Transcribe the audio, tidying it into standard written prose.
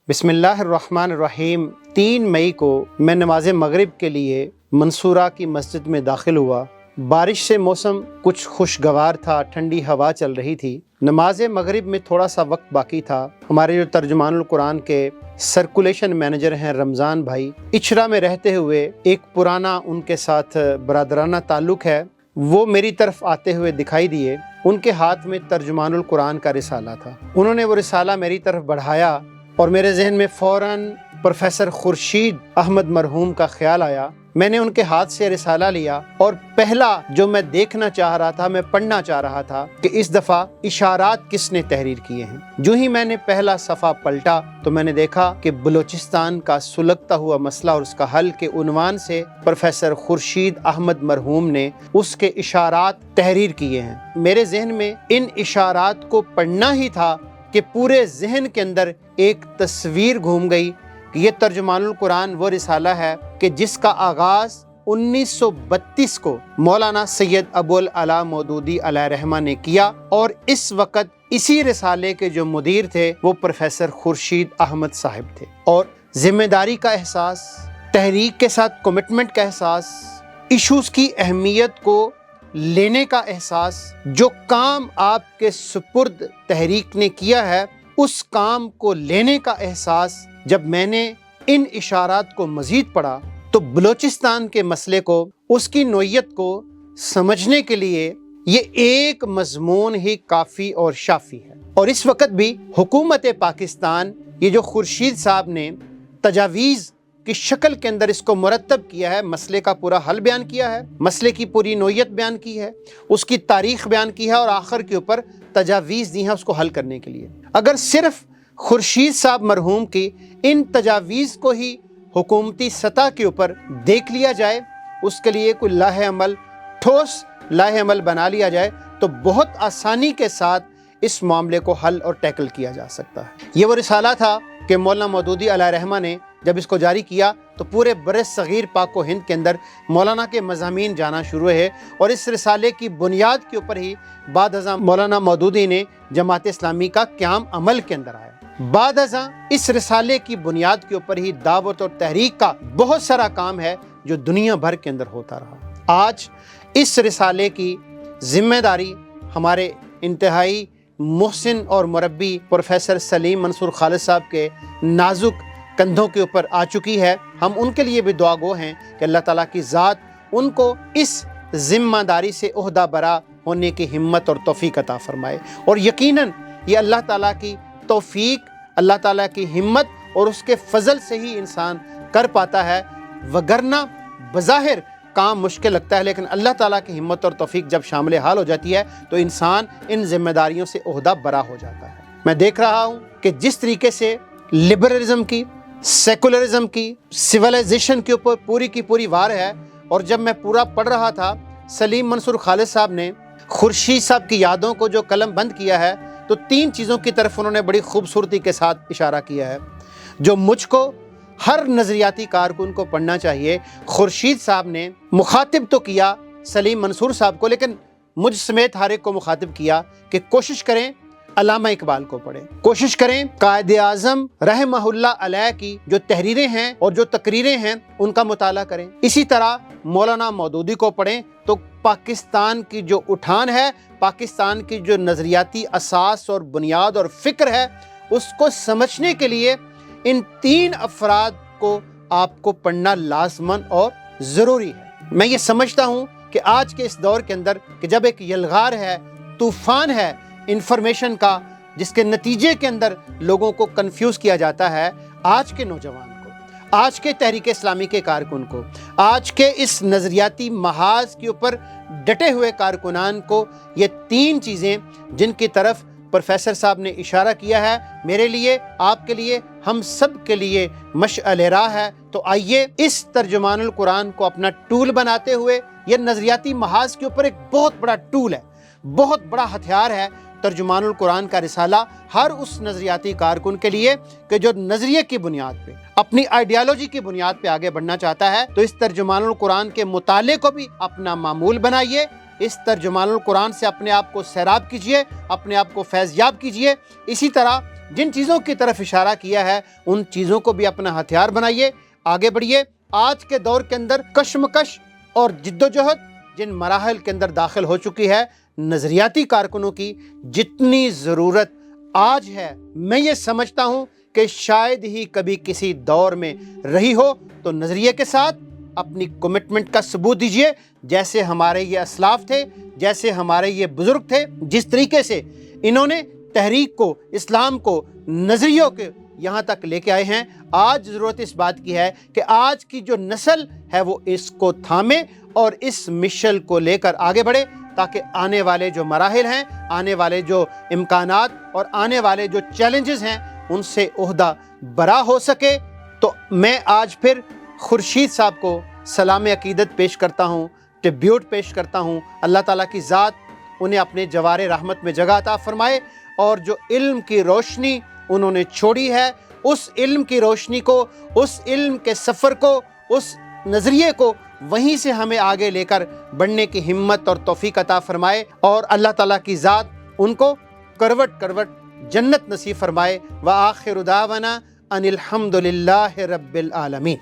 بسم اللہ الرحمن الرحیم۔ 3 مئی کو میں نماز مغرب کے لیے منصورہ کی مسجد میں داخل ہوا۔ بارش سے موسم کچھ خوشگوار تھا، ٹھنڈی ہوا چل رہی تھی۔ نماز مغرب میں تھوڑا سا وقت باقی تھا۔ ہمارے جو ترجمان القرآن کے سرکولیشن مینیجر ہیں رمضان بھائی، اچھرا میں رہتے ہوئے ایک پرانا ان کے ساتھ برادرانہ تعلق ہے، وہ میری طرف آتے ہوئے دکھائی دیے۔ ان کے ہاتھ میں ترجمان القرآن کا رسالہ تھا۔ انہوں نے وہ رسالہ میری طرف بڑھایا اور میرے ذہن میں فوراً پروفیسر خورشید احمد مرحوم کا خیال آیا۔ میں نے ان کے ہاتھ سے رسالہ لیا اور پہلا جو میں دیکھنا چاہ رہا تھا، میں پڑھنا چاہ رہا تھا کہ اس دفعہ اشارات کس نے تحریر کیے ہیں۔ جو ہی میں نے پہلا صفحہ پلٹا تو میں نے دیکھا کہ بلوچستان کا سلگتا ہوا مسئلہ اور اس کا حل کے عنوان سے پروفیسر خورشید احمد مرحوم نے اس کے اشارات تحریر کیے ہیں۔ میرے ذہن میں ان اشارات کو پڑھنا ہی تھا کہ پورے ذہن کے اندر ایک تصویر گھوم گئی کہ یہ ترجمان القرآن وہ رسالہ ہے کہ جس کا آغاز 1932 کو مولانا سید ابو العلا مودودی علیہ رحمہ نے کیا، اور اس وقت اسی رسالے کے جو مدیر تھے وہ پروفیسر خورشید احمد صاحب تھے۔ اور ذمہ داری کا احساس، تحریک کے ساتھ کمٹمنٹ کا احساس، ایشوز کی اہمیت کو لینے کا احساس، جو کام آپ کے سپرد تحریک نے کیا ہے اس کام کو لینے کا احساس، جب میں نے ان اشارات کو مزید پڑھا تو بلوچستان کے مسئلے کو، اس کی نوعیت کو سمجھنے کے لیے یہ ایک مضمون ہی کافی اور شافی ہے۔ اور اس وقت بھی حکومت پاکستان، یہ جو خورشید صاحب نے تجاویز کی شکل کے اندر اس کو مرتب کیا ہے، مسئلے کا پورا حل بیان کیا ہے، مسئلے کی پوری نوعیت بیان کی ہے، اس کی تاریخ بیان کی ہے اور آخر کے اوپر تجاویز دی ہیں اس کو حل کرنے کے لیے۔ اگر صرف خورشید صاحب مرحوم کی ان تجاویز کو ہی حکومتی سطح کے اوپر دیکھ لیا جائے، اس کے لیے کوئی لاہ عمل، ٹھوس لاہ عمل بنا لیا جائے تو بہت آسانی کے ساتھ اس معاملے کو حل اور ٹیکل کیا جا سکتا ہے۔ یہ وہ رسالہ تھا کہ مولانا مودودی علیہ رحمہ نے جب اس کو جاری کیا تو پورے بر صغیر پاک و ہند کے اندر مولانا کے مضامین جانا شروع ہے، اور اس رسالے کی بنیاد کے اوپر ہی بعد ازاں مولانا مودودی نے جماعت اسلامی کا قیام عمل کے اندر آیا۔ بعد ازاں اس رسالے کی بنیاد کے اوپر ہی دعوت اور تحریک کا بہت سارا کام ہے جو دنیا بھر کے اندر ہوتا رہا۔ آج اس رسالے کی ذمہ داری ہمارے انتہائی محسن اور مربی پروفیسر سلیم منصور خالد صاحب کے نازک کندھوں کے اوپر آ چکی ہے۔ ہم ان کے لیے بھی دعا گو ہیں کہ اللہ تعالیٰ کی ذات ان کو اس ذمہ داری سے عہدہ برا ہونے کی ہمت اور توفیق عطا فرمائے، اور یقیناً یہ اللہ تعالیٰ کی توفیق، اللہ تعالیٰ کی ہمت اور اس کے فضل سے ہی انسان کر پاتا ہے، وگرنہ بظاہر کام مشکل لگتا ہے، لیکن اللہ تعالیٰ کی ہمت اور توفیق جب شامل حال ہو جاتی ہے تو انسان ان ذمہ داریوں سے عہدہ برا ہو جاتا ہے۔ میں دیکھ رہا ہوں کہ جس طریقے سے لبرلزم کی، سیکولرزم کی، سویلائزیشن کے اوپر پوری کی پوری وار ہے، اور جب میں پورا پڑھ رہا تھا سلیم منصور خالد صاحب نے خورشید صاحب کی یادوں کو جو قلم بند کیا ہے تو 3 چیزوں کی طرف انہوں نے بڑی خوبصورتی کے ساتھ اشارہ کیا ہے جو مجھ کو، ہر نظریاتی کارکن کو پڑھنا چاہیے۔ خورشید صاحب نے مخاطب تو کیا سلیم منصور صاحب کو، لیکن مجھ سمیت ہر ایک کو مخاطب کیا کہ کوشش کریں علامہ اقبال کو پڑھیں، کوشش کریں قائد اعظم رحمہ اللہ علیہ کی جو تحریریں ہیں اور جو تقریریں ہیں ان کا مطالعہ کریں، اسی طرح مولانا مودودی کو پڑھیں تو پاکستان کی جو اٹھان ہے، پاکستان کی جو نظریاتی اساس اور بنیاد اور فکر ہے، اس کو سمجھنے کے لیے ان 3 افراد کو آپ کو پڑھنا لازماً اور ضروری ہے۔ میں یہ سمجھتا ہوں کہ آج کے اس دور کے اندر کہ جب ایک یلغار ہے، طوفان ہے انفارمیشن کا، جس کے نتیجے کے اندر لوگوں کو کنفیوز کیا جاتا ہے، آج کے نوجوان کو، آج کے تحریک اسلامی کے کارکن کو، آج کے اس نظریاتی محاذ کے اوپر ڈٹے ہوئے کارکنان کو یہ 3 چیزیں جن کی طرف پروفیسر صاحب نے اشارہ کیا ہے، میرے لیے، آپ کے لیے، ہم سب کے لیے مشعل راہ ہے۔ تو آئیے اس ترجمان القرآن کو اپنا ٹول بناتے ہوئے، یہ نظریاتی محاذ کے اوپر ایک بہت بڑا ٹول ہے، بہت بڑا ہتھیار ہے ترجمان القرآن کا رسالہ ہر اس نظریاتی کارکن کے لیے کہ جو نظریے کی بنیاد پہ، اپنی آئیڈیالوجی کی بنیاد پہ آگے بڑھنا چاہتا ہے، تو اس ترجمان القرآن کے مطالعے کو بھی اپنا معمول بنائیے، اس ترجمان القرآن سے اپنے آپ کو سیراب کیجئے، اپنے آپ کو فیض یاب کیجئے۔ اسی طرح جن چیزوں کی طرف اشارہ کیا ہے ان چیزوں کو بھی اپنا ہتھیار بنائیے، آگے بڑھیے۔ آج کے دور کے اندر کشمکش اور جدوجہد جن مراحل کے اندر داخل ہو چکی ہے، نظریاتی کارکنوں کی جتنی ضرورت آج ہے میں یہ سمجھتا ہوں کہ شاید ہی کبھی کسی دور میں رہی ہو، تو نظریے کے ساتھ اپنی کمٹمنٹ کا ثبوت دیجئے، جیسے ہمارے یہ اسلاف تھے، جیسے ہمارے یہ بزرگ تھے، جس طریقے سے انہوں نے تحریک کو، اسلام کو، نظریوں کے یہاں تک لے کے آئے ہیں۔ آج ضرورت اس بات کی ہے کہ آج کی جو نسل ہے وہ اس کو تھامے اور اس مشل کو لے کر آگے بڑھے، تاکہ آنے والے جو مراحل ہیں، آنے والے جو امکانات اور آنے والے جو چیلنجز ہیں ان سے عہدہ برا ہو سکے۔ تو میں آج پھر خورشید صاحب کو سلام عقیدت پیش کرتا ہوں، ٹریبیوٹ پیش کرتا ہوں۔ اللہ تعالیٰ کی ذات انہیں اپنے جوار رحمت میں جگہ عطا فرمائے، اور جو علم کی روشنی انہوں نے چھوڑی ہے اس علم کی روشنی کو، اس علم کے سفر کو، اس نظریے کو وہیں سے ہمیں آگے لے کر بڑھنے کی ہمت اور توفیق عطا فرمائے، اور اللہ تعالیٰ کی ذات ان کو کروٹ کروٹ جنت نصیب فرمائے۔ وآخر دعوانا ان الحمد للہ رب العالمین۔